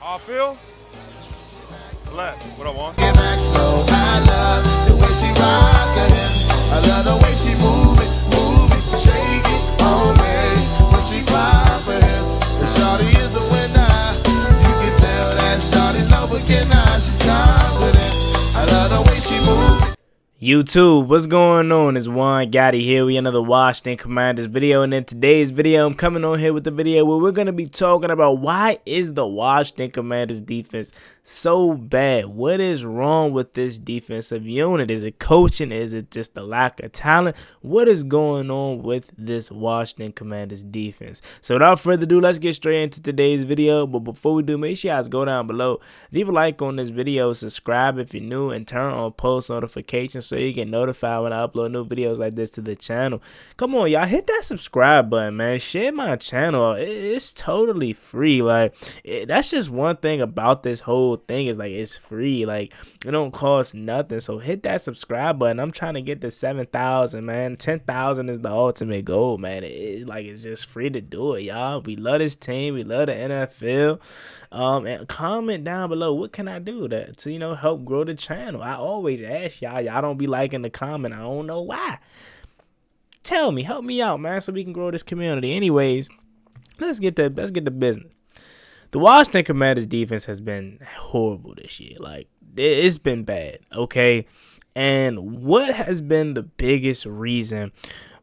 Off field. Left. What I want. Get back slow. I love the way she rock her hips. I love the way she move it, shake it on me. When she pop her hips, the shawty is a winner. You can tell that shawty's no beginner. She's confident. I love the way she move it. YouTube, what's going on? It's Juan Gotti here with another Washington Commanders video, and in today's video, I'm coming on here with the video where we're going to be talking about why is the Washington Commanders defense so bad? What is wrong with this defensive unit? Is it coaching? Is it just the lack of talent? What is going on with this Washington Commanders defense? So without further ado, let's get straight into today's video. But before we do, make sure you guys go down below, leave a like on this video, subscribe if you're new, and turn on post notifications so you get notified when I upload new videos like this to the channel. Come on, y'all, hit that subscribe button, man. Share my channel. It's totally free. Like, that's just one thing about this whole thing is, like, it's free. Like, it don't cost nothing. So hit that subscribe button. I'm trying to get to 7,000, man. 10,000 is the ultimate goal, man. It's just free to do it, y'all. We love this team. We love the NFL. And comment down below, what can I do to help grow the channel? I always ask y'all don't be liking the comment. I don't know why. Tell me, help me out, man, so we can grow this community. Anyways, let's get to business. The Washington Commanders defense has been horrible this year. Like, it's been bad, okay? And what has been the biggest reason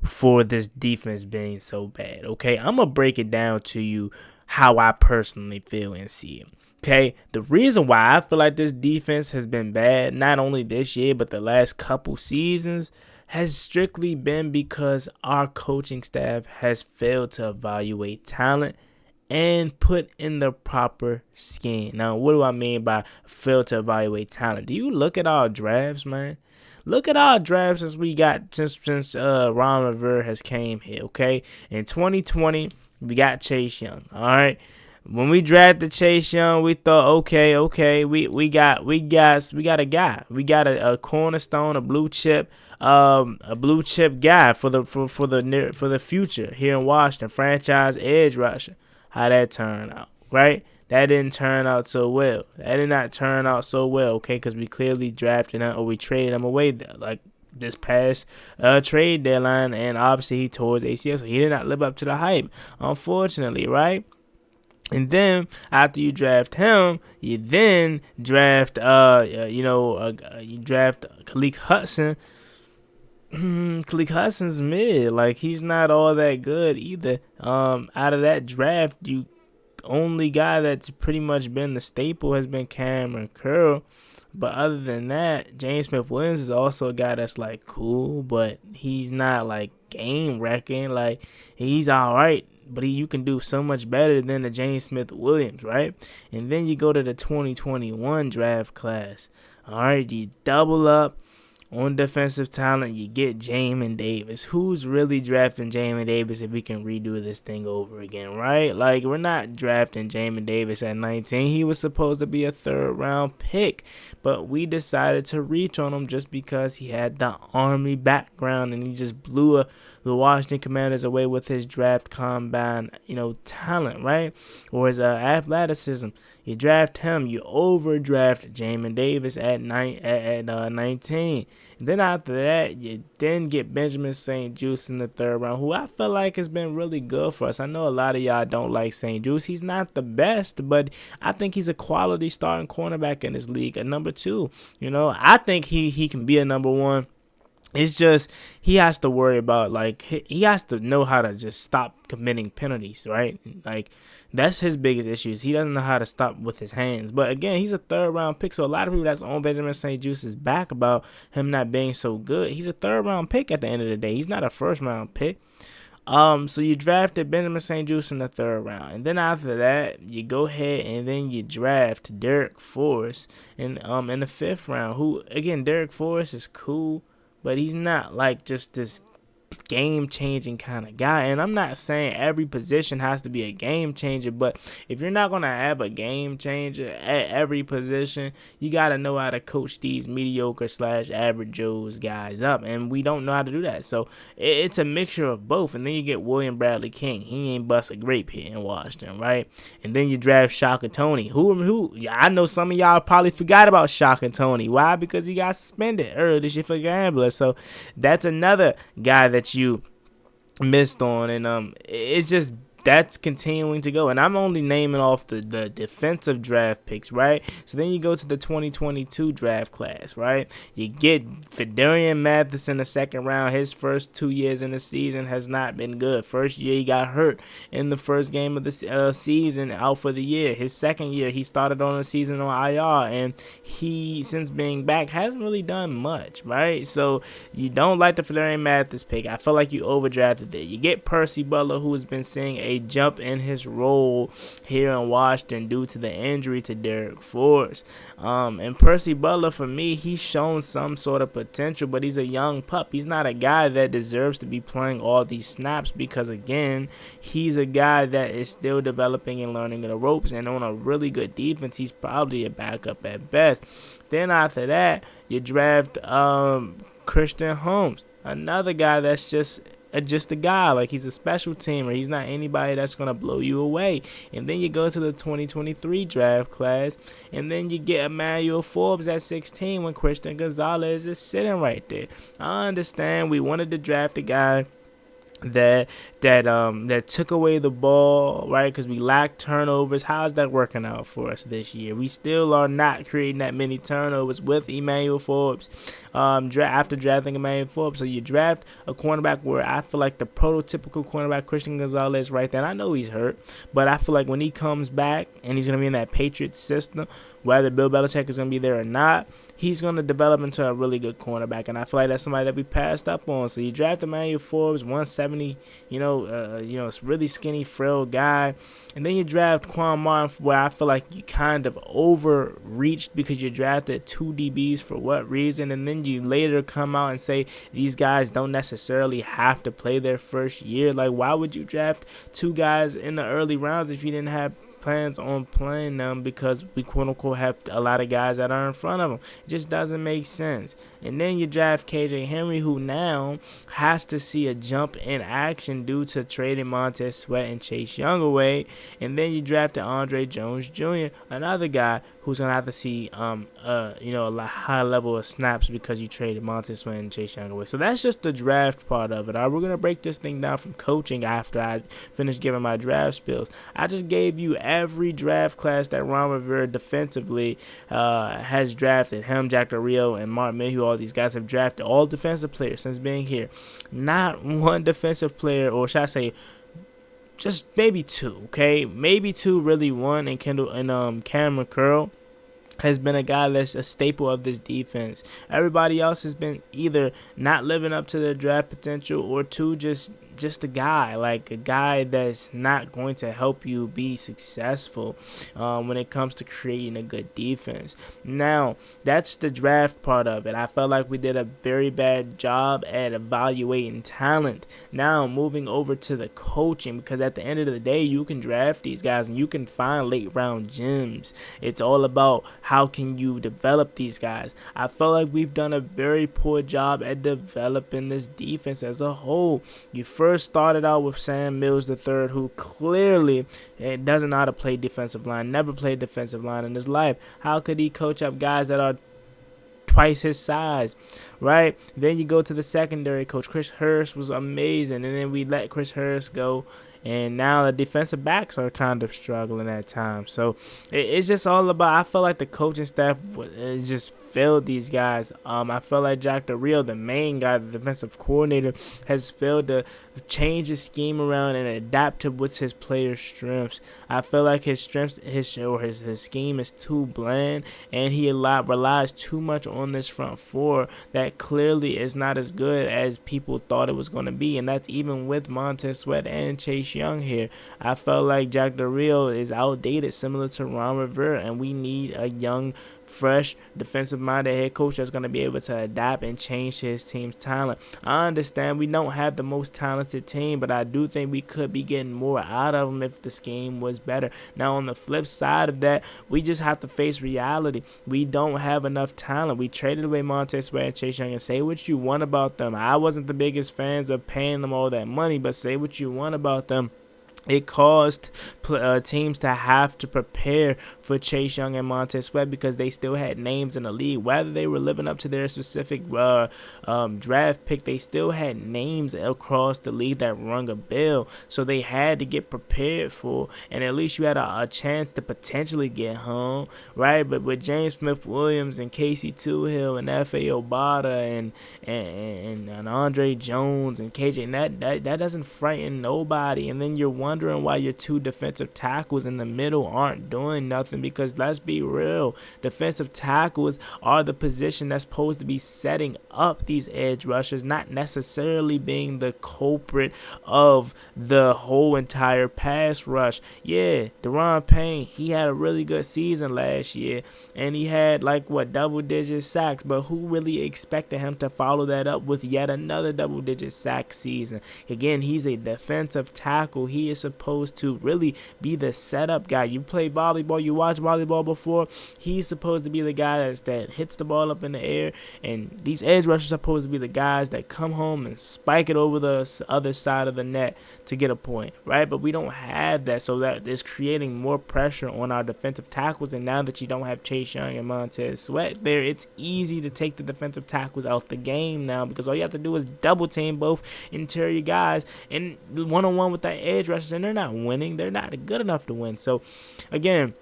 for this defense being so bad? Okay, I'm gonna break it down to you how I personally feel and see it. Okay, the reason why I feel like this defense has been bad, not only this year, but the last couple seasons, has strictly been because our coaching staff has failed to evaluate talent and put in the proper scheme. Now, what do I mean by fail to evaluate talent? Do you look at our drafts, man? Look at our drafts since Ron Rivera has came here, okay? In 2020, we got Chase Young, all right? When we drafted Chase Young, we thought, okay, we got a guy. We got a cornerstone, a blue chip guy for the future here in Washington, franchise edge rusher. How that turned out, right? That didn't turn out so well. That did not turn out so well, okay? Because we clearly drafted him, or we traded him away there, like this past trade deadline, and obviously he tore his ACL, so he did not live up to the hype, unfortunately, right? And then after you draft him, you then draft you draft Khaleke Hudson. Khaleke Hudson's mid. Like, he's not all that good either. Out of that draft, you only guy that's pretty much been the staple has been Cameron Curl. But other than that, James Smith-Williams is also a guy that's, like, cool, but he's not, like, game-wrecking. Like, he's all right, but you can do so much better than the James Smith-Williams, right? And then you go to the 2021 draft class. All right, you double up on defensive talent, you get Jamin Davis. Who's really drafting Jamin Davis if we can redo this thing over again, right? Like, we're not drafting Jamin Davis at 19. He was supposed to be a third-round pick, but we decided to reach on him just because he had the Army background, and he just blew the Washington Commanders away with his draft combine, talent, right? Or his athleticism. You draft him, you overdraft Jamin Davis at 19. And then after that, you then get Benjamin St-Juste in the third round, who I feel like has been really good for us. I know a lot of y'all don't like St-Juste. He's not the best, but I think he's a quality starting cornerback in this league, a number 2. I think he can be a number 1. It's just he has to worry about, like, he has to know how to just stop committing penalties, right? Like, that's his biggest issue is he doesn't know how to stop with his hands. But again, he's a third-round pick, so a lot of people that's on Benjamin St-Juste's back about him not being so good. He's a third-round pick at the end of the day. He's not a first-round pick. So you drafted Benjamin St-Juste in the third round, and then after that, you go ahead and then you draft Derek Forrest in the 5th round. Who, again, Derek Forrest is cool, but he's not like just this game-changing kind of guy. And I'm not saying every position has to be a game changer, but if you're not going to have a game changer at every position, you got to know how to coach these mediocre / average Joe's guys up, and we don't know how to do that. So it's a mixture of both. And then you get William Bradley King. He ain't bust a grape here in Washington, right? And then you draft Shaka Tony, who I know some of y'all probably forgot about Shaka Tony. Why? Because he got suspended earlier this year for gambler. So that's another guy that you missed on, and it's just that's continuing to go. And I'm only naming off the defensive draft picks, right? So then you go to the 2022 draft class, right? You get Fedarian Mathis in the second round. His first 2 years in the season has not been good. First year he got hurt in the first game of the season, out for the year. His second year he started on the season on IR, and he, since being back, hasn't really done much, right? So you don't like the Fedarian Mathis pick. I feel like you overdrafted it. You get Percy Butler, who has been seeing a jump in his role here in Washington due to the injury to Derek Force. And Percy Butler, for me, he's shown some sort of potential, but he's a young pup. He's not a guy that deserves to be playing all these snaps because, again, he's a guy that is still developing and learning the ropes, and on a really good defense, he's probably a backup at best. Then after that, you draft Christian Holmes, another guy that's just a guy. Like, he's a special teamer. He's not anybody that's going to blow you away. And then you go to the 2023 draft class, and then you get Emmanuel Forbes at 16 when Christian Gonzalez is sitting right there. I understand we wanted to draft a guy that took away the ball, right? Because we lack turnovers. How's that working out for us this year? We still are not creating that many turnovers with Emmanuel Forbes. After drafting Emmanuel Forbes, so you draft a cornerback where I feel like the prototypical cornerback Christian Gonzalez right there. And I know he's hurt, but I feel like when he comes back and he's gonna be in that Patriots system, whether Bill Belichick is going to be there or not, he's going to develop into a really good cornerback. And I feel like that's somebody that we passed up on. So you draft Emmanuel Forbes, 170, it's really skinny, frail guy. And then you draft Quan Martin, where I feel like you kind of overreached because you drafted 2 DBs for what reason. And then you later come out and say these guys don't necessarily have to play their first year. Like, why would you draft 2 guys in the early rounds if you didn't have plans on playing them, because we quote unquote have a lot of guys that are in front of them? It just doesn't make sense. And then you draft KJ Henry, who now has to see a jump in action due to trading Montez Sweat and Chase Young away. And then you drafted Andre Jones Jr., another guy who's gonna have to see a high level of snaps because you traded Montez Sweat and Chase Young away. So that's just the draft part of it. All right, we're gonna break this thing down from coaching after I finish giving my draft spills. I just gave you every draft class that Ron Rivera defensively has drafted. Him, Jack Del Rio, and Mark Mayhew, all these guys have drafted all defensive players since being here. Not one defensive player, or should I say, just maybe 2, okay? Maybe 2, really 1, and Cameron Curl has been a guy that's a staple of this defense. Everybody else has been either not living up to their draft potential, or 2, just a guy, like a guy that's not going to help you be successful when it comes to creating a good defense. Now, that's the draft part of it. I felt like we did a very bad job at evaluating talent. Now, moving over to the coaching, because at the end of the day, you can draft these guys and you can find late round gems. It's all about how can you develop these guys. I felt like we've done a very poor job at developing this defense as a whole. You first started out with Sam Mills III, who clearly doesn't know how to play defensive line, never played defensive line in his life. How could he coach up guys that are twice his size, right? Then you go to the secondary coach. Chris Hurst was amazing, and then we let Chris Hurst go, and now the defensive backs are kind of struggling at times. So it's just all about, I feel like the coaching staff just failed these guys. I felt like Jack Del Rio, the main guy, the defensive coordinator, has failed to change his scheme around and adapt to what's his players' strengths. I feel like his strengths, his scheme is too bland, and he relies too much on this front four that clearly is not as good as people thought it was going to be, and that's even with Montez Sweat and Chase Young here. I felt like Jack Del Rio is outdated, similar to Ron Rivera, and we need a young, fresh defensive defensive-minded head coach that's going to be able to adapt and change his team's talent. I understand we don't have the most talented team, but I do think we could be getting more out of them if the scheme was better. Now, on the flip side of that, we just have to face reality. We don't have enough talent. We traded away Montez Sweat and Chase Young, and say what you want about them. I wasn't the biggest fans of paying them all that money, but say what you want about them. It caused teams to have to prepare for Chase Young and Montez Sweat because they still had names in the league. Whether they were living up to their specific draft pick, they still had names across the league that rung a bell. So they had to get prepared for, and at least you had a chance to potentially get home, right? But with James Smith-Williams and Casey Toohill and F.A. Obata and Andre Jones and KJ, that doesn't frighten nobody. And then you're wondering why your two defensive tackles in the middle aren't doing nothing, because let's be real, defensive tackles are the position that's supposed to be setting up these edge rushers, not necessarily being the culprit of the whole entire pass rush. Yeah, Deron Payne, he had a really good season last year, and he had double-digit sacks, but who really expected him to follow that up with yet another double-digit sack season? Again, he's a defensive tackle. He is supposed to really be the setup guy. You play volleyball, you watch volleyball before, he's supposed to be the guy that hits the ball up in the air, and these edge rushers are supposed to be the guys that come home and spike it over the other side of the net to get a point, right? But we don't have that, so that is creating more pressure on our defensive tackles. And now that you don't have Chase Young and Montez Sweat there, it's easy to take the defensive tackles out the game now, because all you have to do is double team both interior guys and one-on-one with that edge rushers, and they're not winning. They're not good enough to win. So again,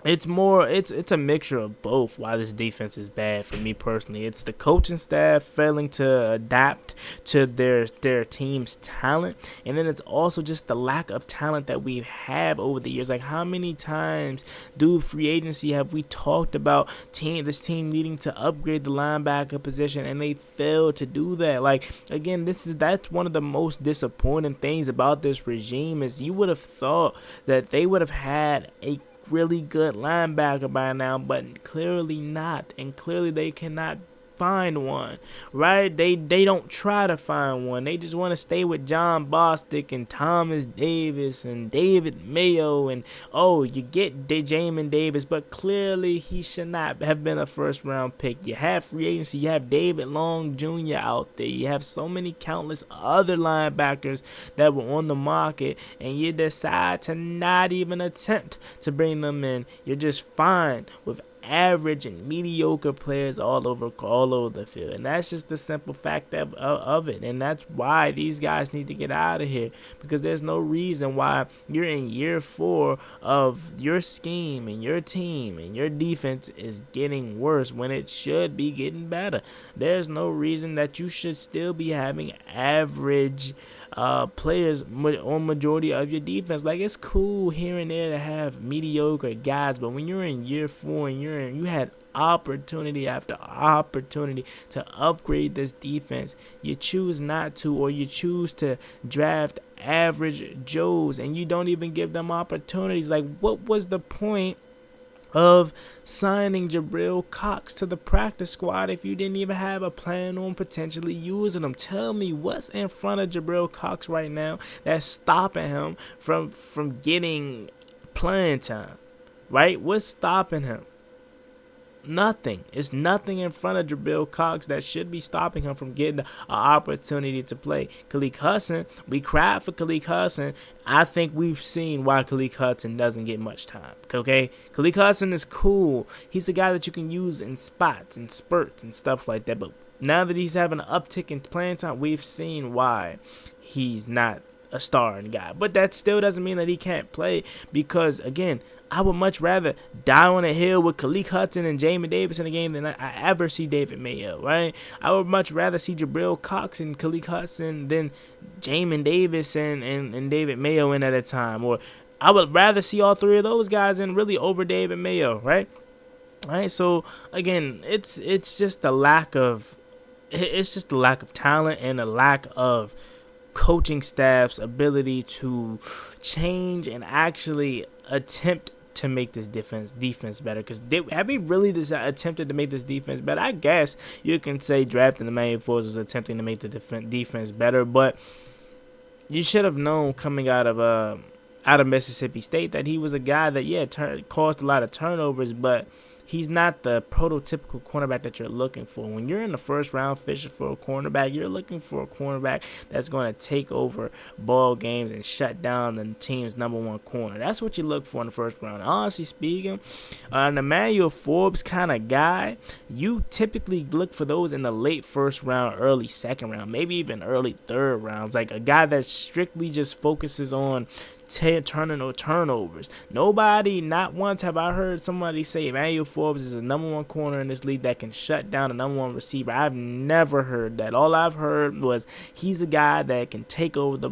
it's a mixture of both why this defense is bad for me personally. It's the coaching staff failing to adapt to their team's talent, and then it's also just the lack of talent that we have over the years. Like, how many times through free agency have we talked about this team needing to upgrade the linebacker position, and they failed to do that? Like, again, that's one of the most disappointing things about this regime, is you would have thought that they would have had a really good linebacker by now, but clearly not, and clearly they cannot find one, right? They don't try to find one. They just want to stay with John Bostic and Thomas Davis and David Mayo, and you get Jamin Davis, but clearly he should not have been a first round pick. You have free agency, you have David Long Jr. out there, you have so many countless other linebackers that were on the market, and you decide to not even attempt to bring them in. You're just fine with average and mediocre players all over the field, and that's just the simple fact of it. And that's why these guys need to get out of here, because there's no reason why you're in year 4 of your scheme and your team and your defense is getting worse when it should be getting better. There's no reason that you should still be having average players on majority of your defense. Like, it's cool here and there to have mediocre guys, but when you're in year 4 and you had opportunity after opportunity to upgrade this defense, you choose not to, or you choose to draft average Joes, and you don't even give them opportunities. Like, what was the point of signing Jabril Cox to the practice squad if you didn't even have a plan on potentially using him? Tell me what's in front of Jabril Cox right now that's stopping him from getting playing time, right? What's stopping him? Nothing. It's nothing in front of Jabril Cox that should be stopping him from getting an opportunity to play. Khaleke Hudson, we cried for Khaleke Hudson. I think we've seen why Khaleke Hudson doesn't get much time. Okay? Khaleke Hudson is cool. He's a guy that you can use in spots and spurts and stuff like that. But now that he's having an uptick in playing time, we've seen why he's not a starring guy. But that still doesn't mean that he can't play, because, again, I would much rather die on a hill with Khaleke Hudson and Jamin Davis in a game than I ever see David Mayo, right? I would much rather see Jabril Cox and Khaleke Hudson than Jamin Davis and David Mayo in at a time. Or I would rather see all three of those guys in really over David Mayo, right? All right, so, again, it's just the lack of talent and the lack of coaching staff's ability to change and actually attempt to make this defense better? Because have we really attempted to make this defense better? I guess you can say drafting Emmanuel Forbes was attempting to make the defense better, but you should have known coming out of Mississippi State that he was a guy that caused a lot of turnovers, but he's not the prototypical cornerback that you're looking for. When you're in the first round fishing for a cornerback, you're looking for a cornerback that's going to take over ball games and shut down the team's #1 corner. That's what you look for in the first round. Honestly speaking, an Emmanuel Forbes kind of guy, you typically look for those in the late first round, early second round, maybe even early third rounds. Like a guy that strictly just focuses on turning or turnovers. Not once have I heard somebody say Emmanuel Forbes is the #1 corner in this league that can shut down a #1 receiver. I've never heard that. All I've heard was he's a guy that can take over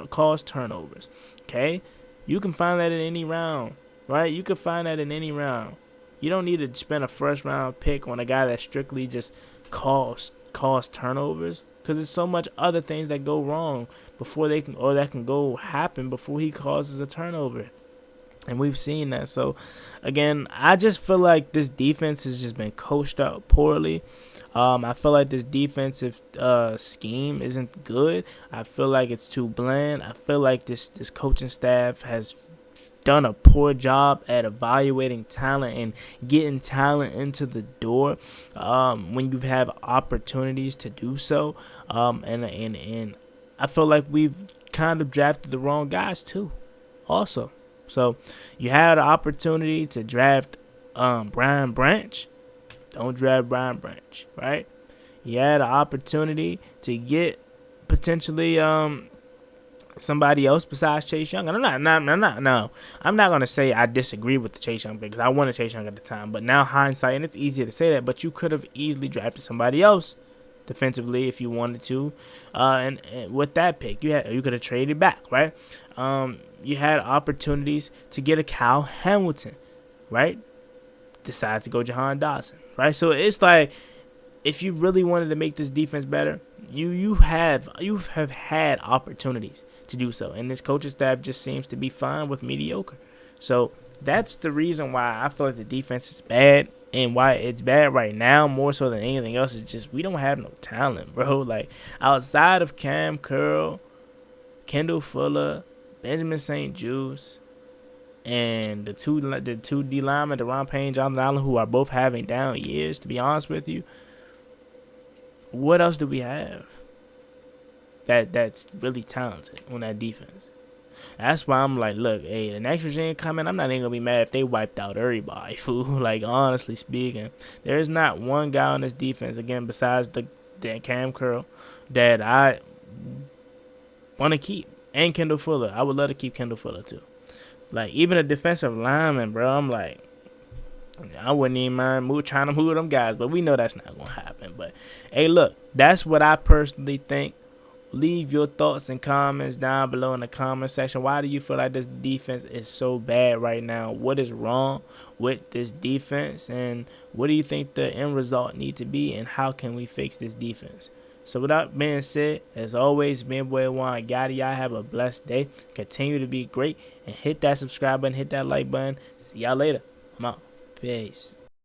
cause turnovers. Okay, you can find that in any round, right? You can find that in any round. You don't need to spend a first round pick on a guy that strictly just cause turnovers, because there's so much other things that go wrong that can go happen before he causes a turnover. And we've seen that. So again, I just feel like this defense has just been coached up poorly. I feel like this defensive scheme isn't good. I feel like it's too bland. I feel like this coaching staff has done a poor job at evaluating talent and getting talent into the door when you have opportunities to do so. And I feel like we've kind of drafted the wrong guys too also. So you had an opportunity to draft Brian Branch. Don't draft Brian Branch, right? You had an opportunity to get potentially somebody else besides Chase Young. And I'm not gonna say I disagree with the Chase Young pick, because I wanted Chase Young at the time. But now hindsight, and it's easier to say that, but you could have easily drafted somebody else defensively if you wanted to, and with that pick you could have traded back, right? You had opportunities to get a Kyle Hamilton, right? Decide to go Jahan Dotson, right? So it's like, if you really wanted to make this defense better, you have had opportunities to do so, and this coaching staff just seems to be fine with mediocre. So that's the reason why I feel like the defense is bad, and why it's bad right now more so than anything else is just we don't have no talent, bro. Like, outside of Cam Curl, Kendall Fuller, Benjamin St. Juice, and the two D linemen, Deron Payne, Jonathan Allen, who are both having down years, to be honest with you, what else do we have that's really talented on that defense? That's why I'm like, look, hey, the next regime coming, I'm not even going to be mad if they wiped out everybody, fool. Like, honestly speaking, there's not one guy on this defense, again, besides the Cam Curl, that I want to keep. And Kendall Fuller. I would love to keep Kendall Fuller, too. Like, even a defensive lineman, bro, I'm like, I wouldn't even mind trying to move them guys, but we know that's not going to happen. But, hey, look, that's what I personally think. Leave your thoughts and comments down below in the comment section. Why do you feel like this defense is so bad right now? What is wrong with this defense? And what do you think the end result need to be? And how can we fix this defense? So with that being said, as always, me and boy Juan Gotti, y'all have a blessed day. Continue to be great. And hit that subscribe button, hit that like button. See y'all later. I'm out. Peace.